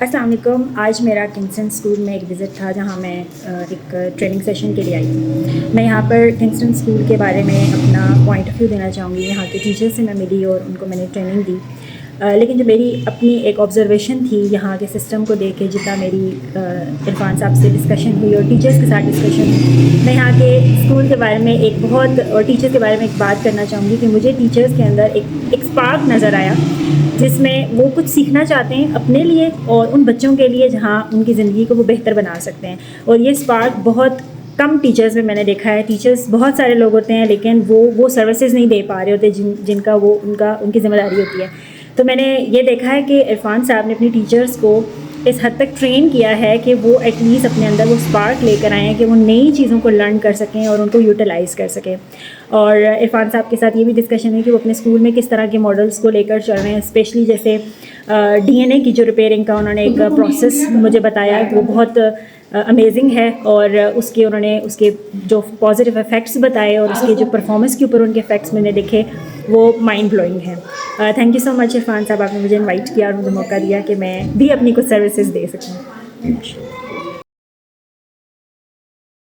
السلام علیکم. آج میرا کنگسٹن اسکول میں ایک وزٹ تھا جہاں میں ایک ٹریننگ سیشن کے لیے آئی تھی. میں یہاں پر کنگسٹن اسکول کے بارے میں اپنا پوائنٹ آف ویو دینا چاہوں گی. یہاں کے ٹیچر سے میں ملی اور ان کو میں نے ٹریننگ دی. لیکن جو میری اپنی ایک آبزرویشن تھی یہاں کے سسٹم کو دیکھ کے، جتنا میری عرفان صاحب سے ڈسکشن ہوئی اور ٹیچرس کے ساتھ ڈسکشن ہوئی، میں یہاں کے اسکول کے بارے میں اور ٹیچرس کے بارے میں ایک بات کرنا چاہوں گی کہ مجھے ٹیچرس کے اندر ایک اسپارک نظر آیا جس میں وہ کچھ سیکھنا چاہتے ہیں اپنے لیے اور ان بچوں کے لیے جہاں ان کی زندگی کو وہ بہتر بنا سکتے ہیں. اور یہ اسپارک بہت کم ٹیچرز میں نے دیکھا ہے. ٹیچرز بہت سارے لوگ ہوتے ہیں لیکن وہ سروسز نہیں دے پا رہے ہوتے جن کا ان کی ذمہ داری ہوتی ہے. تو میں نے یہ دیکھا ہے کہ عرفان صاحب نے اپنی ٹیچرز کو اس حد تک ٹرین کیا ہے کہ وہ ایٹ لیسٹ اپنے اندر وہ اسپارک لے کر آئے ہیں کہ وہ نئی چیزوں کو لرن کر سکیں اور ان کو یوٹیلائز کر سکیں. اور عرفان صاحب کے ساتھ یہ بھی ڈسکشن ہے کہ وہ اپنے اسکول میں کس طرح کے ماڈلس کو لے کر چل رہے ہیں. اسپیشلی جیسے ڈی این اے کی جو ریپیئرنگ کا انہوں نے ایک پروسیس مجھے بتایا، وہ بہت امیزنگ ہے. اور انہوں نے اس کے جو پازیٹیو افیکٹس بتائے اور اس کے جو پرفارمنس کے اوپر ان کے افیکٹس میں نے دیکھے وہ مائنڈ بلوئنگ ہے. تھینک یو سو مچ عرفان صاحب، آپ نے مجھے انوائٹ کیا اور مجھے موقع دیا کہ میں بھی اپنی کچھ سروسز دے سکوں.